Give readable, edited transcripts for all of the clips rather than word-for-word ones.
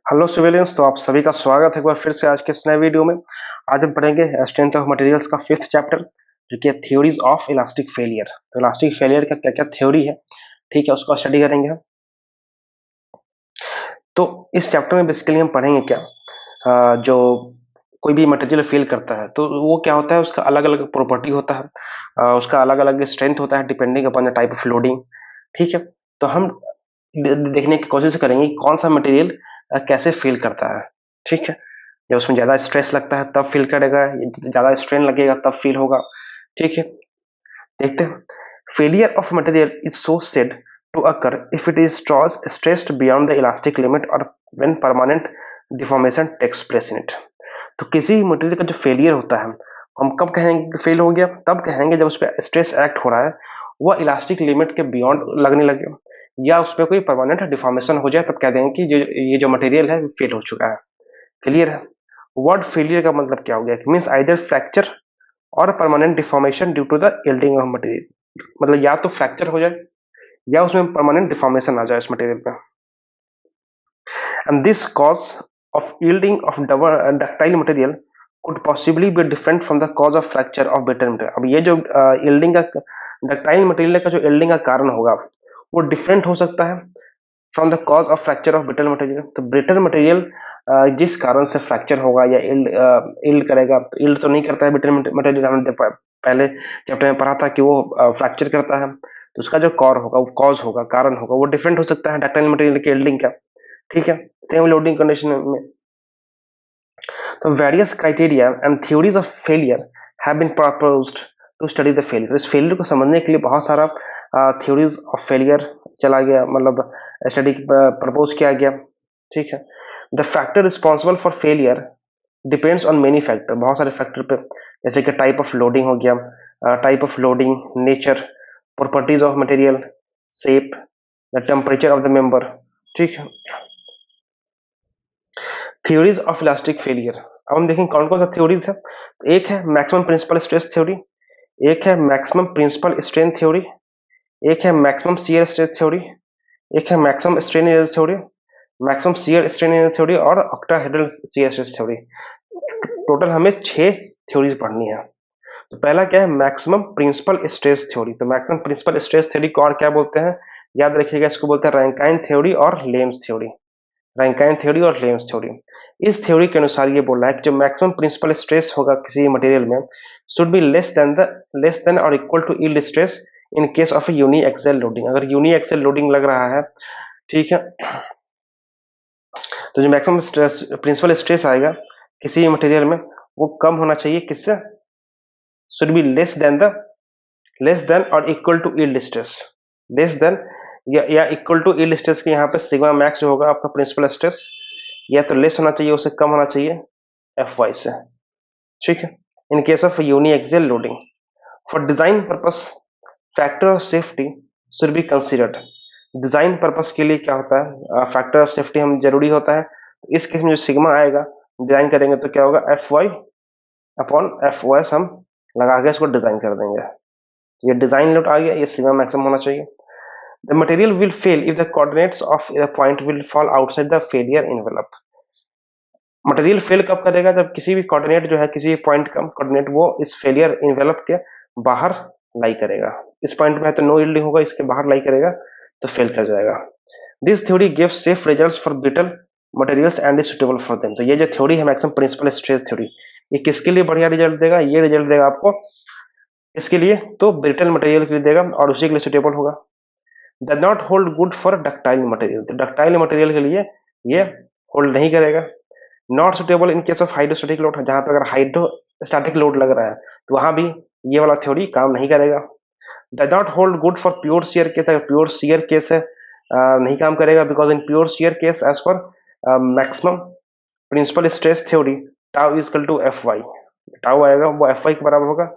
Hello civilians, तो आप सभी का स्वागत है एक बार फिर से आज के इस नए वीडियो में। आज हम पढ़ेंगे स्ट्रेंथ ऑफ मटेरियल्स का 5th चैप्टर, जो कि थ्योरीज ऑफ इलास्टिक फेलियर। तो इलास्टिक फेलियर का क्या क्या थ्योरी है, ठीक है, उसको स्टडी करेंगे हम। तो इस चैप्टर में बेसिकली हम पढ़ेंगे क्या, जो कोई भी मटेरियल फेल करता है तो वो क्या होता है, उसका अलग अलग प्रॉपर्टी होता है, उसका अलग अलग स्ट्रेंथ होता है depending upon the type of loading. ठीक है, तो हम देखने की कोशिश करेंगे कि कौन सा मटेरियल कैसे फेल करता है। ठीक है, जब उसमें ज्यादा स्ट्रेस लगता है तब फील करेगा, ज्यादा स्ट्रेन लगेगा तब फील होगा। ठीक है, देखते हैं। Failure of material is so said to occur if it is stressed beyond the elastic limit और when permanent deformation takes place in it. तो किसी मटेरियल का जो फेलियर होता है, हम कब कहेंगे कि फेल हो गया? तब कहेंगे जब उस पर स्ट्रेस एक्ट हो रहा है, वह इलास्टिक लिमिट के बियॉन्ड लगने लगे, या उस पर कोई परमानेंट डिफॉर्मेशन हो जाए, तब कह देंगे कि ये जो मटेरियल है फेल हो चुका है। क्लियर है? वर्ड फेलियर का मतलब क्या हो गया? मीन्स आइदर फ्रैक्चर और permanent deformation due to the yielding of material. मतलब या तो फ्रैक्चर हो जाए या उसमें परमानेंट डिफॉर्मेशन आ जाए इस मटेरियल पे। And this cause of yielding of ductile material could possibly be different from the cause of fracture of brittle material। अब ये जो यील्डिंग का डक्टाइल मटेरियल का जो यील्डिंग का कारण होगा वो डिफरेंट हो सकता है from the cause of fracture of brittle material. तो ब्रिटल मटेरियल जिस कारण से फ्रैक्चर होगा या इल्ड करेगा, तो इल्ड तो नहीं करता है ब्रिटल मटेरियल। हमने पहले चैप्टर में पढ़ा था कि वो फ्रैक्चर करता है, तो उसका जो कॉर होगा, वो कॉज होगा, कारण होगा, वो डिफरेंट हो सकता है डक्टाइल मटेरियल के इल्डिंग का। ठीक है, सेम लोडिंग कंडीशन में। तो various criteria and theories of failure have been proposed to study the failure. इस फेलियर को समझने के लिए बहुत सारा थ्योरीज ऑफ फेलियर चला गया, मतलब स्टडी प्रपोज किया गया। ठीक है, the factor responsible for failure depends on many factor, बहुत सारे फैक्टर पे, जैसे कि टाइप ऑफ लोडिंग हो गया, type of loading, nature, properties of material, shape, the temperature of the member. ठीक है, थ्योरीज ऑफ इलास्टिक फेलियर। अब हम देखें कौन कौन सा थ्योरीज है। तो एक है मैक्सिमम प्रिंसिपल स्ट्रेस थ्योरी, एक है मैक्सिमम प्रिंसिपल स्ट्रेन थ्योरी, एक है मैक्सिमम शियर स्ट्रेस थ्योरी, एक है maximum strain energy theory, maximum shear strain energy theory और octahedral shear stress theory. Total हमें 6 थ्योरीज पढ़नी है। तो पहला क्या है? Maximum principal stress theory. तो मैक्सिमम प्रिंसिपल स्ट्रेस थ्योरी को और क्या बोलते हैं? याद रखिएगा, इसको बोलते हैं रैंकाइन थ्योरी और लेम्स थ्योरी। रैंकाइन थ्योरी और लेम्स थ्योरी। इस थ्योरी के अनुसार ये बोल रहा है कि जो मैक्सिमम प्रिंसिपल स्ट्रेस होगा किसी मटेरियल में शुड बी लेस देन और equal to yield stress in case of uniaxial loading. अगर यूनी एक्सेल लोडिंग लग रहा है, ठीक है, तो जो मैक्सिमम प्रिंसिपल स्ट्रेस आएगा किसी मटेरियल में वो कम होना चाहिए, किससे? शुड बी लेस देन और equal to yield stress. Less than या इक्वल टू यील्ड स्ट्रेस के यहाँ पे सिग्मा मैक्स जो होगा आपका प्रिंसिपल स्ट्रेस, या तो लेस होना चाहिए, उससे कम होना चाहिए एफ वाई से। ठीक है, in case of uniaxial loading for design purpose factor of safety should be considered. Design purpose के लिए क्या होता है, फैक्टर ऑफ सेफ्टी हम जरूरी होता है। तो इस केस में जो सिग्मा आएगा डिजाइन करेंगे तो क्या होगा? F Y upon F O S हम लगा के इसको डिजाइन कर देंगे। ये डिजाइन लोड आ गया, ये सिग्मा मैक्सिमम होना चाहिए। The material will fail if the coordinates of the point will fall outside the failure envelope. Material fail कब करेगा? जब किसी भी कोऑर्डिनेट जो है, किसी भी पॉइंट का कोऑर्डिनेट वो इस फेलियर एनवेलप के बाहर लाई करेगा। इस पॉइंट पे है तो नो यील्डिंग होगा, इसके बाहर लाई करेगा तो फेल कर जाएगा। This theory gives safe results for brittle materials and is suitable for them. तो ये जो थ्योरी है मैक्सिमम प्रिंसिपल स्ट्रेस थ्योरी, ये किसके लिए बढ़िया रिजल्ट देगा? ये रिजल्ट देगा आपको इसके लिए, तो ब्रिटल मटेरियल के लिए देगा और उसी के लिए सुटेबल होगा। Does not hold good for ductile material. तो डक्टाइल मटेरियल के लिए ये होल्ड नहीं करेगा। Not suitable in case of hydrostatic load, जहां पर अगर हाइड्रोस्टैटिक लोड लग रहा है तो वहां भी ये वाला थ्योरी काम नहीं करेगा। Does not hold good for pure shear case. अगर प्योर शियर केस है नहीं काम करेगा, because in pure shear case as per maximum principal stress theory tau is equal to F Y. Tau आएगा वो एफ वाई के बराबर होगा,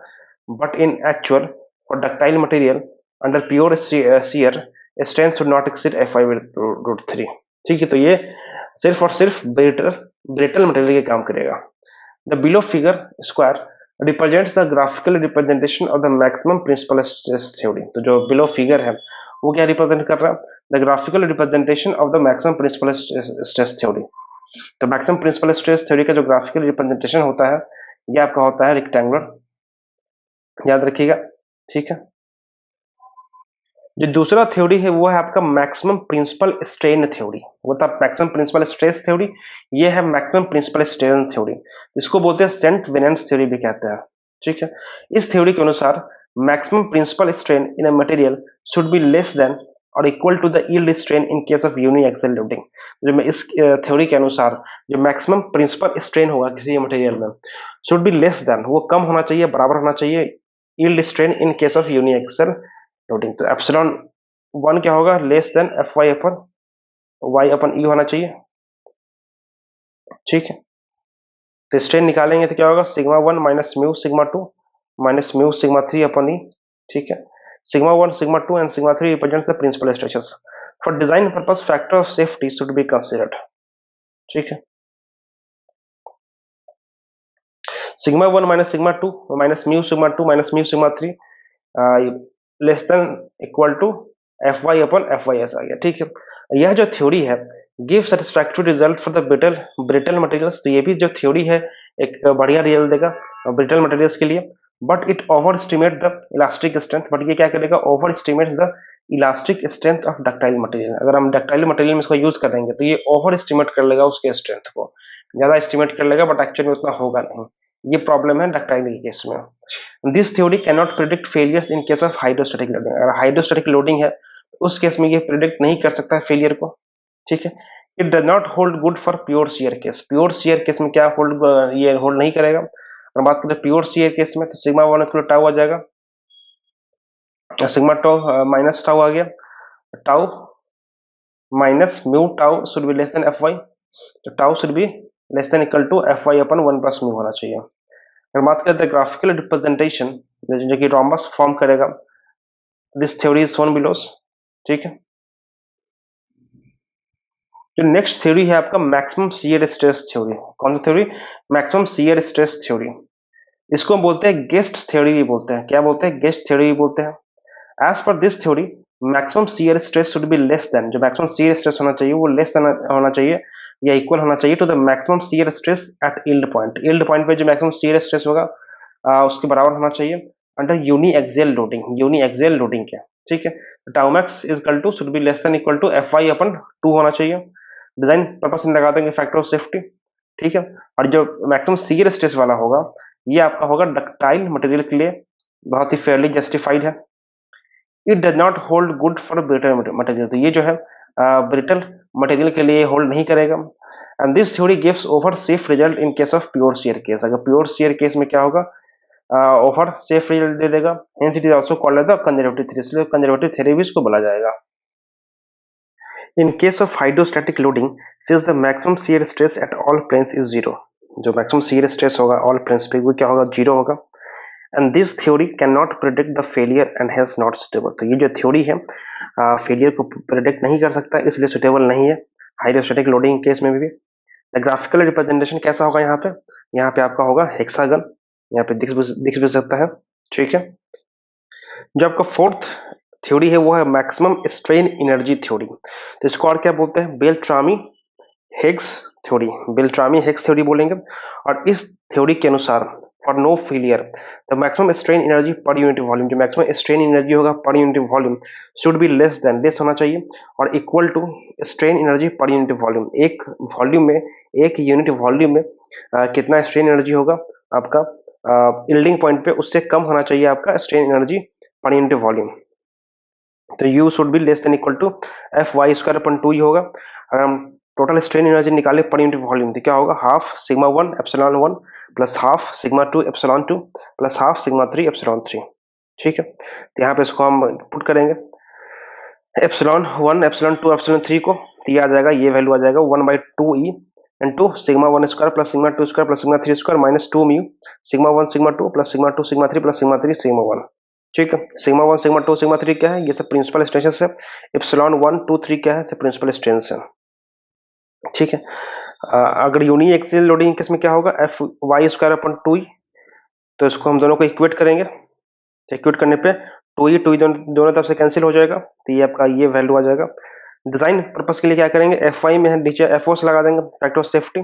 but in actual for ductile material under pure shear strength should not exceed F Y root 3। ठीक है, तो ये सिर्फ और सिर्फ ब्रिटल मटेरियल के काम करेगा। The below figure square represents the graphical representation of the maximum principal stress theory. तो जो बिलो फिगर है वो क्या रिप्रेजेंट कर रहा है? The graphical representation of the maximum principal stress theory. तो मैक्सिमम प्रिंसिपल स्ट्रेस थ्योरी का जो ग्राफिकल रिप्रेजेंटेशन होता है ये आपका होता है रेक्टेंगुलर, याद रखिएगा, ठीक है। जो दूसरा थ्योरी है वो है आपका मैक्सिमम प्रिंसिपल स्ट्रेन थ्योरी, वो था मैक्सिमम प्रिंसिपल स्ट्रेस थ्योरी, ये है मैक्सिमम प्रिंसिपल स्ट्रेन थ्योरी। इसको बोलते हैं सेंट वेनेंस थ्योरी भी कहते हैं, ठीक है। इस थ्योरी के अनुसार maximum principal strain in a material should be less than और equal to the yield strain in case of uniaxial loading. जो मैं इस थ्योरी के अनुसार जो मैक्सिमम प्रिंसिपल स्ट्रेन होगा किसी मटेरियल में शुड बी लेस देन, वो कम होना चाहिए, बराबर होना चाहिए yield strain in case of uniaxial loading. तो एप्सिलॉन वन क्या होगा, less than F Y upon Y upon E होना चाहिए, ठीक है। तो स्ट्रेन निकालेंगे तो क्या होगा, sigma one minus mu sigma two minus mu sigma three upon E, ठीक है। Sigma one sigma two and sigma three represents the principal stresses for design purpose, factor of safety should be considered, ठीक है। Sigma one minus sigma two minus mu sigma three less than equal to F Y upon F Y S आ गया, ठीक है। यह जो theory है give satisfactory result for the brittle brittle materials, तो ये भी जो थ्योरी है एक बढ़िया रिजल्ट देगा ब्रिटल मटेरियल्स के लिए। But it over estimate the elastic strength, but ये क्या करेगा, over estimate the elastic strength of ductile material. अगर हम डक्टाइल मटेरियल में इसको यूज करेंगे तो ये ओवर एस्टिमेट कर लेगा उसके स्ट्रेंथ को, ज्यादा एस्टिमेट कर लेगा बट एक्चुअली उतना होगा नहीं। ये प्रॉब्लम है डक्टाइल के केस में। This theory can not predict failures in case of hydrostatic loading, अगर हाइड्रोस्टैटिक लोडिंग है तो उस केस में ये प्रिडिक्ट नहीं कर सकता है फेलियर को, ठीक है। It does not hold good for pure shear case, pure shear case में क्या होल्ड, ये होल्ड नहीं करेगा। और बात करें प्योर शियर केस में तो सिग्मा वन इक्वल टाउ आ जाएगा, सिग्मा टाउ माइनस टाउ आ गया, tau minus mu tau should be less than F Y, तो tau should be less than equal to F Y upon one plus mu होना चाहिए। अगर बात करते हैं ग्राफिकल रिप्रेजेंटेशन जो कि रोम्बस फॉर्म करेगा, this theory is shown below, ठीक है। जो नेक्स्ट थ्योरी है आपका मैक्सिमम शियर स्ट्रेस थ्योरी, कौन सा theory, maximum shear stress theory. इसको हम बोलते हैं गेस्ट थ्योरी भी बोलते हैं, क्या बोलते हैं, गेस्ट थ्योरी भी बोलते हैं। As per this theory maximum shear stress should be less than, जो मैक्सिमम शियर स्ट्रेस होना चाहिए वो लेस देन होना चाहिए या इक्वल होना चाहिए to the maximum shear stress at yield point. Yield point पे जो मैक्सिमम शियर स्ट्रेस होगा उसके बराबर होना चाहिए under uniaxial loading, uniaxial loading क्या, ठीक है। Tau max is equal to should be less than equal to F Y upon two होना चाहिए। डिजाइन पर्पस में लगा देंगे फैक्टर ऑफ सेफ्टी, ठीक है। और जो मैक्सिमम शियर स्ट्रेस वाला होगा ये आपका होगा डक्टाइल मटेरियल के लिए, बहुत ही फेयरली जस्टिफाइड है। It does not hold good for brittle material, तो ये जो है ब्रिटल मटेरियल के लिए होल्ड नहीं करेगा। And this theory gives over safe result in case of pure shear case, अगर प्योर शियर केस में क्या होगा, ओवर सेफ रिजल्ट दे देगा। Hence it is also called the conservative theory, इसलिए कंजर्वेटिव थ्योरी भी इसको बोला जाएगा। In case of hydrostatic loading since the maximum shear stress at all planes is zero, जो मैक्सिमम शियर स्ट्रेस होगा all planes पे वो क्या होगा, जीरो होगा। And this theory can not predict the failure and has not suitable, तो ये जो थ्योरी है फेलियर को प्रिडिक्ट नहीं कर सकता इसलिए सुटेबल नहीं है हाइड्रोस्टैटिक लोडिंग केस में भी। द ग्राफिकल रिप्रेजेंटेशन कैसा होगा, यहाँ पे आपका होगा हेक्सागन, यहाँ पे दिख भी सकता है, ठीक है। जो आपका फोर्थ थ्योरी है वो है मैक्सिमम स्ट्रेन एनर्जी थ्योरी, तो इसको और क्या बोलते हैं, बेल्ट्रामी हेग्स थ्योरी, बेल्ट्रामी हेग्स थ्योरी बोलेंगे। और इस थ्योरी के अनुसार for no failure the maximum strain energy per unit volume, जो मैक्सिमम स्ट्रेन एनर्जी होगा per unit volume should be less than, less होना चाहिए और equal to strain energy per unit volume, एक वॉल्यूम में एक यूनिट वॉल्यूम में कितना स्ट्रेन एनर्जी होगा आपका यील्डिंग पॉइंट पे उससे कम होना चाहिए आपका strain energy per unit volume. तो U should be less than equal to F Y square upon two ही होगा। अगर हम टोटल स्ट्रेन एनर्जी निकाले पर यूनिट वॉल्यूम तो क्या होगा, half sigma one epsilon one plus half sigma two epsilon two plus half sigma three epsilon three, ठीक है। तो यहाँ पे इसको हम पुट करेंगे epsilon one epsilon two epsilon three को, तो ये आ जाएगा, ये वैल्यू आ जाएगा one by two E into sigma one square plus sigma two square plus sigma three square minus two mu sigma one sigma two plus sigma two sigma three plus sigma three sigma one, ठीक है। Sigma one sigma two sigma three क्या है, ये सब principal stresses है। Epsilon one two three क्या है, सब प्रिंसिपल स्ट्रेंस है, ठीक है। अगर यूनी एक्सियल लोडिंग केस में क्या होगा, F Y square upon two E, तो इसको हम दोनों को इक्वेट करेंगे, तो इक्वेट करने पे टू ई दोनों तरफ से कैंसिल हो जाएगा, तो ये आपका ये वैल्यू आ जाएगा डिजाइन पर्पस के लिए क्या करेंगे, एफ वाई में नीचे एफ ओ से लगा देंगे, फैक्टर ऑफ सेफ्टी।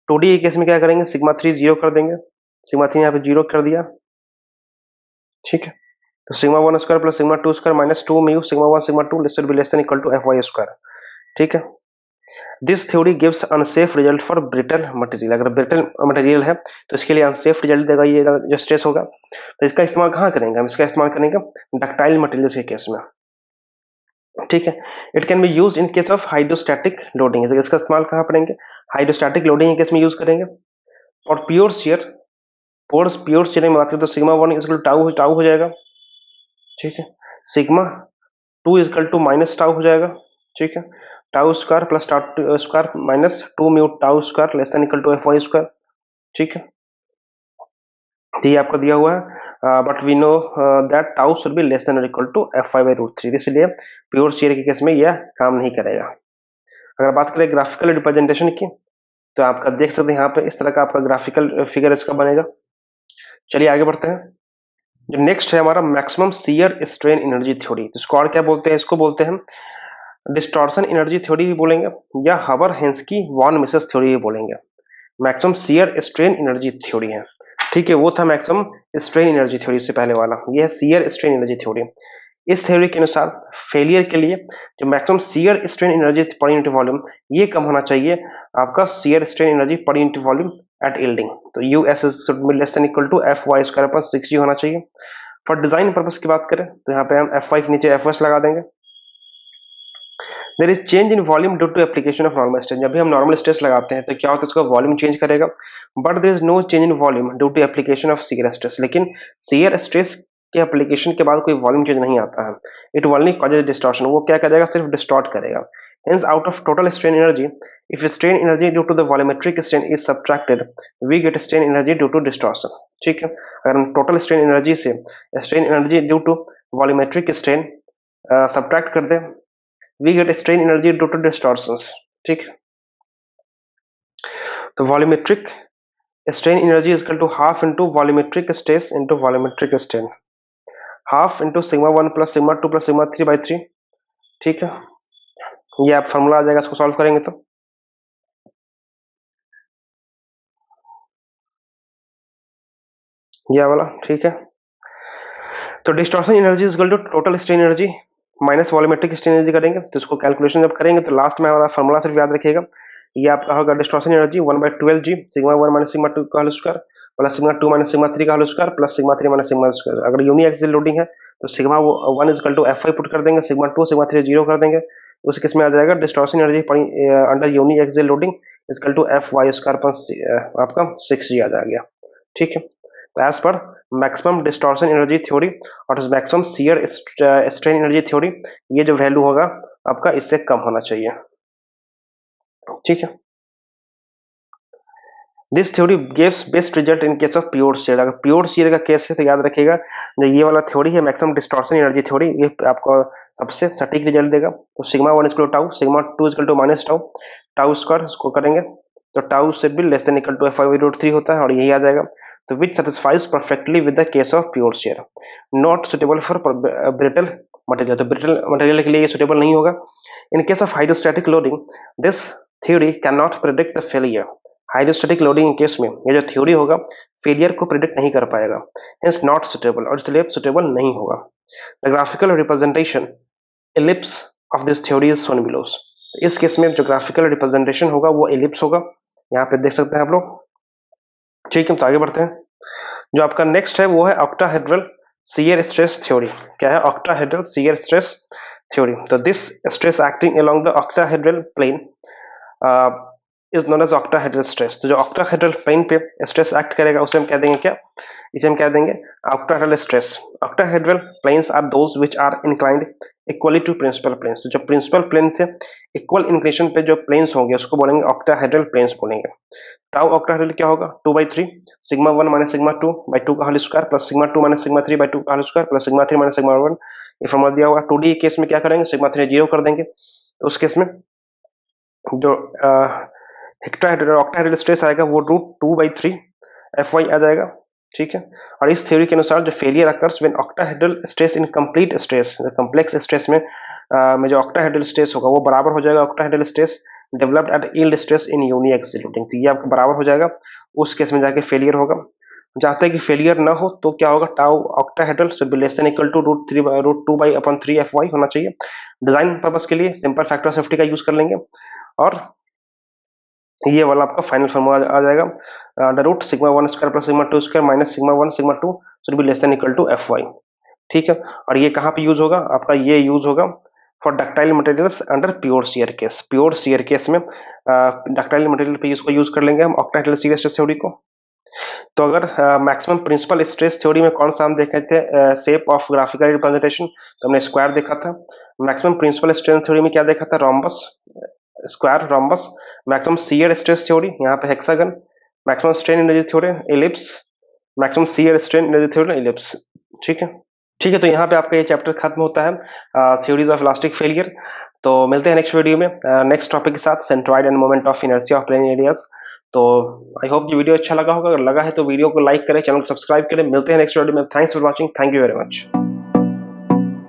2D के केस में क्या करेंगे, सिग्मा 3 जीरो कर देंगे, सिग्मा 3 यहाँ पे जीरो कर दिया, ठीक है। तो sigma 1 square plus sigma 2 square minus 2 mu sigma 1 sigma 2 less be less equal to F Y square, ठीक है। This theory gives unsafe result for brittle material. अगर ब्रिटल मटेरियल है तो इसके लिए अनसेफ रिजल्ट देगा ये जो स्ट्रेस होगा। तो इसका इस्तेमाल कहाँ करेंगे, हम इसका इस्तेमाल करेंगे डक्टाइल मटेरियल्स के केस में, ठीक है। It can be use in case of hydrostatic loading. तो इसका इस्तेमाल कहाँ करेंगे, हाइड्रोस्टैटिक लोडिंग के केस में यूज करेंगे। और प्योर शियर, प्योर शियर में बात करें तो सिग्मा 1 इक्वल टाउ टाउ हो जाएगा, ठीक है। Sigma 2 equal to minus tau हो जाएगा, ठीक है। Tau square plus tau square minus 2 mu tau square less than equal to F Y square, ठीक है। तो ये आपको दिया हुआ है, but we know that tau should be less than और equal to F Y by root 3, इसलिए प्योर शेयर के केस में यह काम नहीं करेगा। अगर बात करें ग्राफिकल रिप्रेजेंटेशन की, तो आपका देख सकते हैं यहाँ पे इस तरह का आपका ग्राफिकल फिगर इसका बनेगा। चलिए आगे बढ़ते हैं। जो नेक्स्ट है हमारा maximum shear strain energy theory, इसको और क्या बोलते हैं, इसको बोलते हैं डिस्टॉर्शन एनर्जी थ्योरी भी बोलेंगे, या हबर हेंस्की वॉन मिसेस थ्योरी भी बोलेंगे। Maximum shear strain energy theory है, ठीक है। वो था मैक्सिमम स्ट्रेन एनर्जी थ्योरी से पहले वाला, ये है शियर स्ट्रेन एनर्जी थ्योरी। इस थ्योरी के अनुसार फेलियर के लिए जो maximum shear strain energy per unit volume ये कम होना चाहिए आपका shear strain energy per unit volume at yielding. तो U S should be less than equal to F Y square upon 6g होना चाहिए। फॉर डिजाइन पर्पस की बात करें तो यहाँ पे हम एफ वाई के नीचे एफ एस लगा देंगे। There is change in volume due to application of normal stress. जब भी हम नॉर्मल स्ट्रेस लगाते हैं तो क्या होता है, उसका वॉल्यूम चेंज करेगा, but there is no change in volume due to application of shear stress. लेकिन शियर स्ट्रेस के एप्लीकेशन के बाद कोई वॉल्यूम चेंज नहीं आता है। इट ओनली कॉजेज डिस्टॉर्शन, वो क्या करेगा, सिर्फ डिस्टॉर्ट करेगा। Hence, out of total strain energy, if strain energy due to the volumetric strain is subtracted, we get strain energy due to distortion, ठीक है। अगर हम टोटल स्ट्रेन एनर्जी से strain energy due to volumetric strain subtract कर दें, we get strain energy due to distortions, ठीक। तो volumetric strain energy is equal to half into volumetric stress into volumetric strain, half into sigma 1 plus sigma 2 plus sigma 3 by 3, ठीक है। ये आप formula आ जाएगा, इसको सॉल्व करेंगे तो ये वाला, ठीक है। तो distortion energy is equal to total strain energy minus volumetric strain energy करेंगे। तो इसको कैलकुलेशन जब करेंगे तो लास्ट में हमारा फॉर्मूला सिर्फ याद रखिएगा, ये आपका होगा distortion energy 1/12g sigma 1 minus sigma 2 का whole square plus sigma 2 minus sigma 3 का whole square plus sigma 3 minus sigma square. अगर यूनी एक्सियल लोडिंग है तो sigma 1 is equal to F I put कर देंगे, सिग्मा 2 सिग्मा 3 जीरो कर देंगे, उस केस में आ जाएगा distortion energy under uniaxial loading is equal to F Y square आपका 6g आ जाएगा, ठीक है। तो as per maximum distortion energy theory और maximum shear strain energy theory, ये जो वैल्यू होगा आपका इससे कम होना चाहिए, ठीक है। This theory gives best result in case of pure share. अगर प्योर शेयर का केस है तो याद रखिएगा जो ये वाला थ्योरी है मैक्सिमम डिस्टॉर्शन एनर्जी थ्योरी, ये आपको सबसे सटीक रिजल्ट देगा। तो sigma 1 equal to tau, sigma 2 equal to minus tau, tau square इसको करेंगे तो टाउ से भी less than equal to F I root 3 होता है और यही आ जाएगा। तो which satisfies perfectly with the case of pure shear, not suitable for brittle material. तो ब्रिटल मटेरियल के लिए ये सुटेबल नहीं होगा। In case of hydrostatic loading this theory can not predict the failure. Hydrostatic loading case में ये जो theory होगा फेलियर को प्रिडिक्ट नहीं कर पाएगा, हेंस नॉट सुटेबल, और इसलिए सुटेबल नहीं होगा। The graphical representation ellipse of this theory is shown below. इस केस में जो ग्राफिकल रिप्रेजेंटेशन होगा वो एलिप्स होगा, यहाँ पे देख सकते हैं आप लोग, ठीक है। तो आगे बढ़ते हैं। जो आपका नेक्स्ट है वो है ऑक्टाहेड्रल शियर स्ट्रेस थ्योरी। क्या है, ऑक्टाहेड्रल शियर स्ट्रेस थ्योरी। तो this stress acting along the octahedral plane is known as octahedral stress. तो जो ऑक्टाहेड्रल प्लेन पे स्ट्रेस एक्ट करेगा उसे हम कह देंगे क्या, इसे हम कह देंगे octahedral stress. Octahedral planes are those which are inclined equally to principal planes. तो जो प्रिंसिपल प्लेन से इक्वल इंक्लिनेशन पे जो प्लेन्स होंगे उसको बोलेंगे ऑक्टाहेड्रल प्लेन्स बोलेंगे। टाउ ऑक्टाहेड्रल क्या होगा, 2/3 सिग्मा 1 माइनस सिग्मा 2 बाई 2 का whole square plus sigma 2 minus sigma 3 by 2 का whole square plus sigma 3 minus sigma 1। ये फॉर्मूला दिया हुआ। 2D केस में क्या करेंगे, सिग्मा 3 जीरो कर देंगे, तो उस केस में जो हेक्टाहेड्रल ऑक्टाहेड्रल स्ट्रेस आएगा वो √2/3 एफ वाई आ जाएगा, ठीक है। और इस थ्योरी के अनुसार जो failure occurs when octahedral stress in complete stress, complex stress में में जो ऑक्टाहेड्रल स्ट्रेस होगा वो बराबर हो जाएगा octahedral stress developed eight yield stress इन यूनिएक्सियल लोडिंग। तो ये आपका बराबर हो जाएगा, उस केस में जाके फेलियर होगा। चाहते हैं कि फेलियर ना हो तो क्या होगा, tau octahedral should be less than equal to √2/3 होना चाहिए। डिजाइन पर्पस के लिए सिंपल फैक्टर ऑफ सेफ्टी का यूज कर लेंगे और ये वाला आपका फाइनल फॉर्मूला आ जाएगा, √σ1² + σ2² - σ1 σ2 should be less than equal to Fy। ठीक है, और ये कहाँ पे यूज होगा आपका, ये यूज होगा for ductile materials under pure shear case. Pure shear case में डक्टाइल मटेरियल पे इसको यूज कर लेंगे हम ऑक्टाहेड्रल शियर स्ट्रेस थ्योरी को। तो अगर मैक्सिमम प्रिंसिपल स्ट्रेस थ्योरी में कौन सा हम देखे थे, शेप ऑफ ग्राफिकल रिप्रेजेंटेशन, तो हमने स्क्वायर देखा था। मैक्सिमम प्रिंसिपल स्ट्रेस थ्योरी में क्या देखा था, rhombus, square, rhombus. Maximum shear stress theory यहाँ पे hexagon. Maximum strain energy theory ellipse. Maximum shear strain energy theory ellipse. ठीक है, ठीक है, तो यहाँ पे आपका ये चैप्टर खत्म होता है, थ्योरीज ऑफ इलास्टिक फेलियर। तो मिलते हैं नेक्स्ट वीडियो में नेक्स्ट टॉपिक के साथ, centroid end moment of inertia of plain areas. तो आई होप ये वीडियो अच्छा लगा होगा, अगर लगा है तो वीडियो को लाइक करें, चैनल को सब्सक्राइब करें। मिलते हैं नेक्स्ट वीडियो में। Thanks for watching, thank you very much.